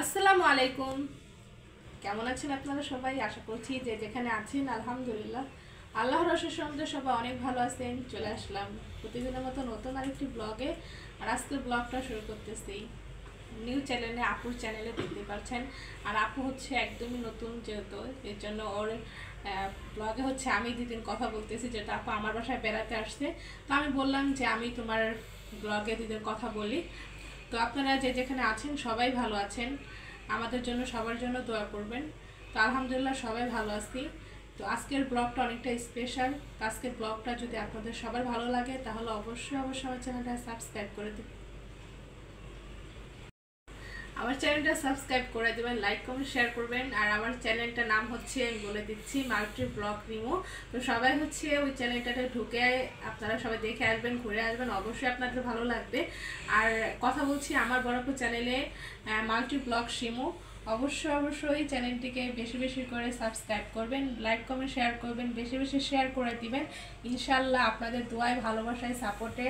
আসসালামু আলাইকুম। কেমন আছেন আপনারা সবাই? আশা করছি যে যেখানে আছেন আলহামদুলিল্লাহ আল্লাহর অশেষ রহমতে সবাই অনেক ভালো আছেন। চলে আসলাম প্রতিদিনের মতো নতুন আরেকটি ব্লগে। আর আজকের ব্লগটা শুরু করতেছি নিউ চ্যানেলে, আপুর চ্যানেলে দেখতে পাচ্ছেন। আর আপু হচ্ছে একদমই নতুন, যেহেতু এর জন্য ওর ব্লগে হচ্ছে আমি দুদিন কথা বলতেছি, যেটা আপু আমার বাসায় বেড়াতে আসছে। তো আমি বললাম যে আমি তোমার ব্লগে দুদিন কথা বলি। তো আপনারা যে যেখানে আছেন সবাই ভালো আছেন, আমাদের জন্য সবার জন্য দোয়া করবেন। তো আলহামদুলিল্লাহ সবাই ভালো আছি। তো আজকের ব্লগটা অনেকটা স্পেশাল। তো আজকের ব্লগটা যদি আপনাদের সবার ভালো লাগে তাহলে অবশ্যই আমার চ্যানেলটা সাবস্ক্রাইব করে দেবেন, লাইক কমেন্ট শেয়ার করবেন। আর আমার চ্যানেলটার নাম হচ্ছে, আমি বলে দিচ্ছি, মাল্টি ব্লগ রিমো। তো সবাই হচ্ছে ওই চ্যানেলটাতে ঢুকে আপনারা সবাই দেখে আসবেন, ঘুরে আসবেন, অবশ্যই আপনাদের ভালো লাগবে। আর কথা বলছি আমার বড়পুর চ্যানেলে, মাল্টি ব্লগ শিমু। অবশ্যই চ্যানেলটিকে বেশি বেশি করে সাবস্ক্রাইব করবেন, লাইক কমেন্ট শেয়ার করবেন, বেশি বেশি শেয়ার করে দিবেন। ইনশাল্লাহ আপনাদের দোয়ায়, ভালোবাসায়, সাপোর্টে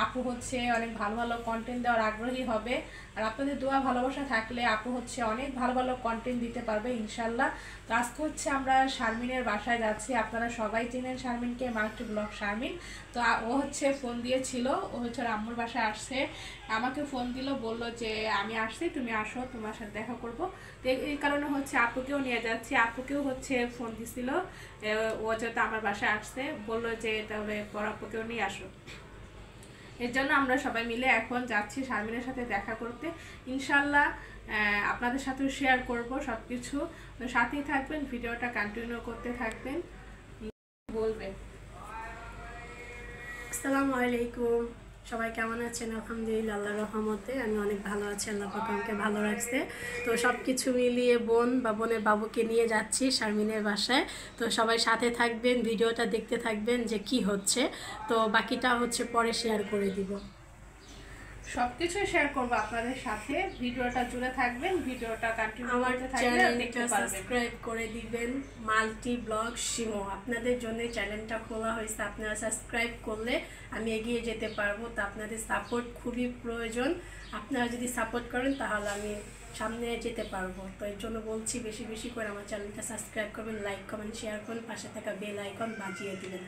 আপু হচ্ছে অনেক ভালো ভালো কন্টেন্ট দেওয়ার আগ্রহী হবে। আর আপনাদের দোয়া ভালোবাসা থাকলে আপু হচ্ছে অনেক ভালো ভালো কন্টেন্ট দিতে পারবে ইনশাল্লাহ। তো আজকে হচ্ছে আমরা শারমিনের বাসায় যাচ্ছি। আপনারা সবাই চেনেন শারমিনকে, মাল্টি ব্লগ শারমিন। তো ও হচ্ছে ফোন দিয়েছিল, ও হচ্ছে আম্মুর বাসায় আসছে, আমাকে ফোন দিল, বলল যে আমি আসছি, তুমি আসো, তোমার সাথে দেখা করবো। তো এই কারণে হচ্ছে আপুকেও নিয়ে যাচ্ছি। আপুকেও হচ্ছে ফোন দিছিল, ও যেহেতু আমার বাসায় আসছে, বললো যে তাহলে বড় আপুকেও নিয়ে আসো। এর জন্য আমরা সবাই মিলে এখন যাচ্ছি শারমিনের সাথে দেখা করতে। ইনশাল্লাহ আপনাদের সাথেও শেয়ার করব সব কিছু। তো সাথেই থাকবেন, ভিডিওটা কন্টিনিউ করতে থাকবেন। বলবেন। আসসালামু আলাইকুম, সবাই কেমন আছেন? আলহামদুলিল্লাহ আল্লাহর রহমতে আমি অনেক ভালো আছি, আল্লাহ পাক আমাকে ভালো রাখছে। তো সব কিছু মিলিয়ে বোনের বাবুকে নিয়ে যাচ্ছি শারমিনের বাসায়। তো সবাই সাথে থাকবেন, ভিডিওটা দেখতে থাকবেন যে কি হচ্ছে। তো বাকিটা হচ্ছে পরে শেয়ার করে দিব। সবকিছু শেয়ার করব আপনাদের সাথে, ভিডিওটা জুড়ে থাকবেন, ভিডিওটা কন্টিনিউ আমার করতে থাকলে চ্যানেলটা দেখতে পারবেন। সাবস্ক্রাইব করে দিবেন, মাল্টি ব্লগ শিমো। আপনাদের জন্য চ্যানেলটা খোলা হয়েছে, আপনারা সাবস্ক্রাইব করলে আমি এগিয়ে যেতে পারবো। তো আপনাদের সাপোর্ট খুবই প্রয়োজন। আপনারা যদি সাপোর্ট করেন তাহলে আমি সামনে যেতে পারবো। তো এর জন্য বলছি বেশি বেশি করে আমার চ্যানেলটা সাবস্ক্রাইব করবেন, লাইক কমেন্ট শেয়ার করুন, পাশে থাকা বেল আইকন বাজিয়ে দিবেন।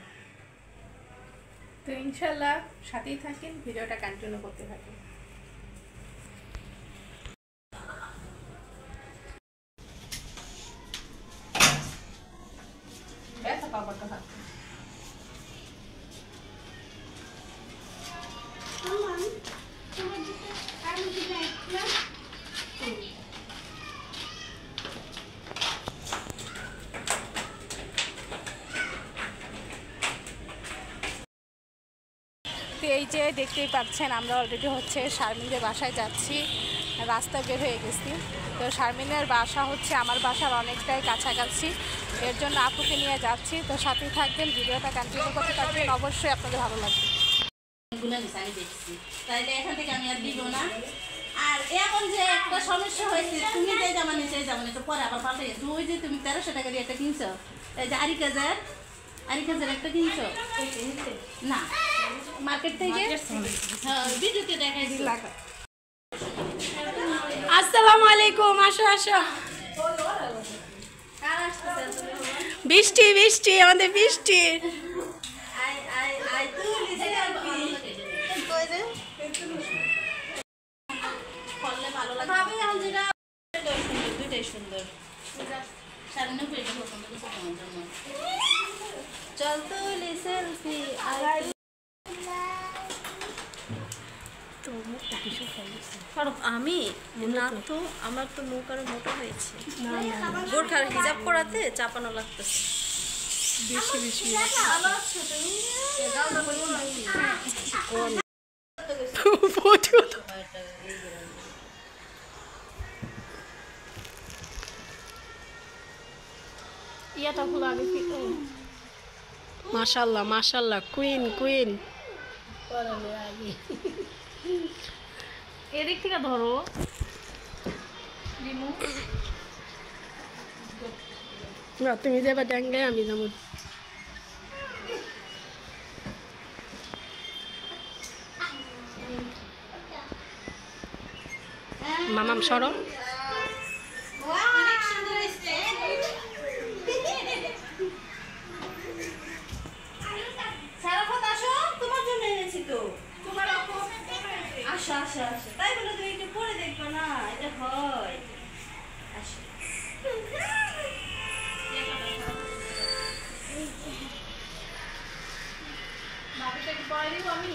তো ইনশাল্লাহ সাথেই থাকেন, ভিডিওটা কন্টিনিউ করতে থাকেন। ব্যথা পাবাটা থাকবে। তো এই যে দেখতেই পাচ্ছেন, আমরা অলরেডি হচ্ছে শারমিনের বাসায় যাচ্ছি, রাস্তায় বের হয়ে গেছি। তো শারমিনের বাসা হচ্ছে আমার বাসার অনেকটাই কাছাকাছি, এর জন্য আপুকে নিয়ে যাচ্ছি। তো সাথেই থাকবেন, ভিডিওটা কন্টিনিউ করতে থাকবেন, অবশ্যই আপনাদের ভালো লাগবে। তাইলে এখান থেকে আমি আর দিব না। আর এখন যে একটা সমস্যা হয়েছে, তুমি যে জামানে সেই জামানে তো পরে আবার পাল্টে গেছে। ওই যে তুমি 1300 টাকা দিয়ে একটা কিনছো, এই যে আরিকাজের একটা কিনছো না, মার্কেট থেকে। হ্যাঁ, ভিডিওতে দেখাই দিল। আসসালামু আলাইকুম, আসো আসো। বৃষ্টি বৃষ্টি, আমাদের বৃষ্টি। দুইটাই সুন্দর। সামনে পেটে পছন্দ করছে তোমার জন্য। চল তুলি সেলফি। আমি না, তো আমার তো মুখ আরো মোটা হয়েছে। বোরখার হিজাব করাতে চাপানো লাগতেছে বেশি বেশি। ইয়াটা ভুল আগে কি মাশাআল্লাহ মাশাআল্লাহ, কুইন কুইন। এদিক থেকে ধরো। না, তুমি যাবা ডাঙ্গে, আমি যাবো। মামাম সরো। আসো আসো তাই বলে তুমি একটু পরে দেখবা না এটা হয় আসো ভাবিটা কি পড়াই দিব আমি?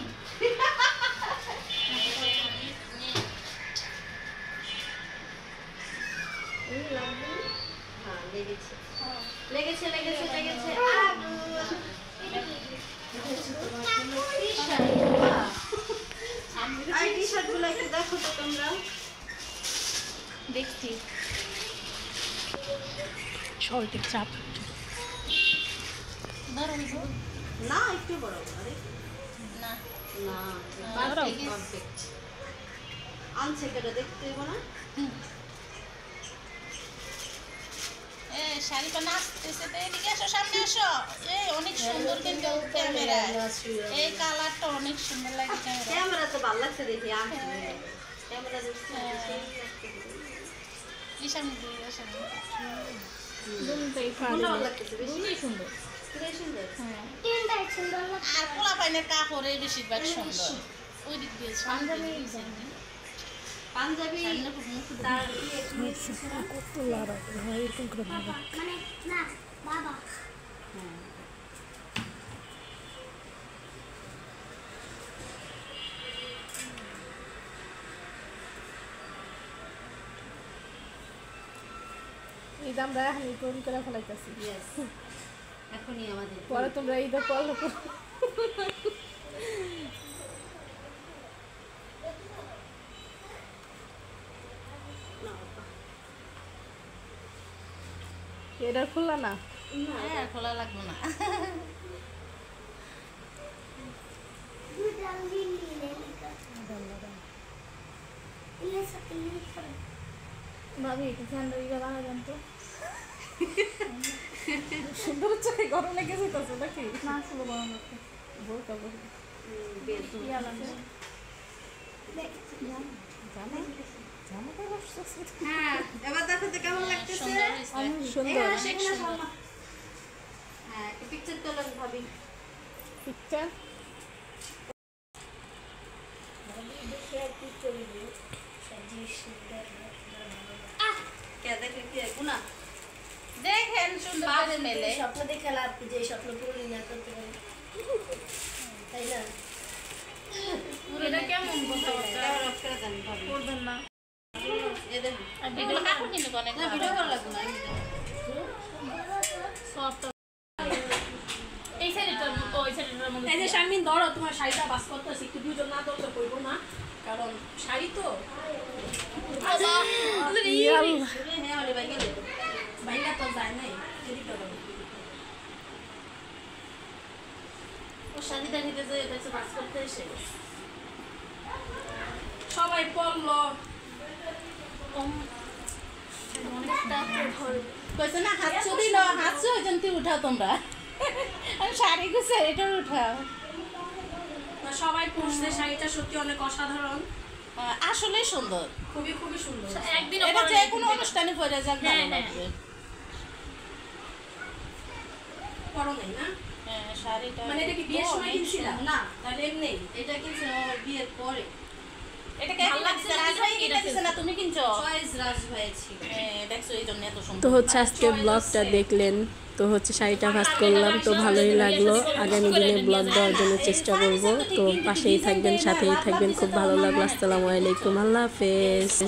হ্যাঁ লেগেছে লেগেছে লেগেছে লেগেছে টি শার্ট গুলো একটু দেখো তো তোমরা দেখছি শর্টের চাপ না একটু বড় আরে না না পারফেক্ট আনছে কেটে দেখতে দেবো না এ শাড়িটা নাচতেছে তো এদিকে আসো সামনে আসো এই অনেক সুন্দর কিন্তু ক্যামেরা এই কালারটা অনেক সুন্দর লাগে ক্যামেরা ক্যামেরা তো ভালো লাগছে দেখি আনছে ক্যামেরা দেখতে এই সামনে দিয়ে আসো কোনটা ভালো লাগতেছে বেশি সুন্দর। খুবই সুন্দর আর পোলা পাইনের কাপড়ে বেশিরভাগ সুন্দর ওই দিক দিয়ে পাঞ্জাবি তার কত লাড়া হয় এরকম করে ভাবা এই যে আমরা এখন কোন করে ফেলাইতেছি, ইয়েস এখনই আমাদের পরে তোমরা ঈদের পর এটা খুললা না? হ্যাঁ খোলা লাগবে না ভাবি স্যান্ডউইচটা বানা দেন তো। সুন্দর হচ্ছে, গরম লেগে যেতেছে নাকি? না আসলে গরম লাগছে। বোরকা বোরকা ইয়া লাগে। জামাটা বসতেছে হ্যাঁ এবার দেখো তো কেমন লাগতেছে সুন্দর হয়েছে। সুন্দর। অনেক সুন্দর হ্যাঁ একটা পিকচার তোলেন ভাবি পিকচার কে দেখে কি গুনা দেখেন সুন্দর করে মেলে স্বপ্ন দেখে লাভ কি, যে স্বপ্ন পূরণ না করতে পারে, তাই না? এটা কেমন কথাবার্তা ক্যামেরা অফ করে দেন ভাবি করবেন না? এই দেখুন এগুলো কাপড় কিন্তু অনেক না ভিডিও করা লাগবে না সফট এই সাইডটার মতো ওই সাইডটার মতো। এই যে শারমিন ধরো, তোমার শাড়িটা বাস করতেছি, একটু দুজন না ধরতে করবো না, কারণ শাড়ি তো হ্যাঁ হলে ভাই গেলে বাইরে তো যায় নাই, যদি করো ও শাড়ি দেখাতে যে দেখছে বাস করতে এসে সবাই পড়লো। কইছে না হাত দিল হাত হইজন তুই উঠাও তোমরা আমি শাড়ি গুছে এটা উঠাও সবাই পড়ছে, শাড়িটা সত্যি অনেক অসাধারণ, আসলে সুন্দর খুবই খুবই সুন্দর। একদিন এটা যে কোনো অনুষ্ঠানে পরে যাক ভালো লাগবে পরো নাই না, হ্যাঁ শাড়িটা মানে এটা কি বিয়ের সময় অনেক কিনছিলাম সুন্দর। না, তাহলে এমনি এটা কিনছে ওর বিয়ের পরে এটা কেমন লাগছে রাজ ভাই কিনে দিছে না তুমি কিনছো চয়েস রাজ ভাই ছিল। হ্যাঁ দেখছো এই জন্য এত সুন্দর তো হচ্ছে আজকের ব্লগটা দেখলেন, তো হচ্ছে শাড়িটা ভাজ করলাম, তো ভালোই লাগলো। আগামী দিনে ব্লগ দেওয়ার জন্য চেষ্টা করব, তো পাশেই থাকবেন, সাথেই থাকবেন, খুব ভালো লাগলো। আসসালামু আলাইকুম, আল্লাহ হাফেজ।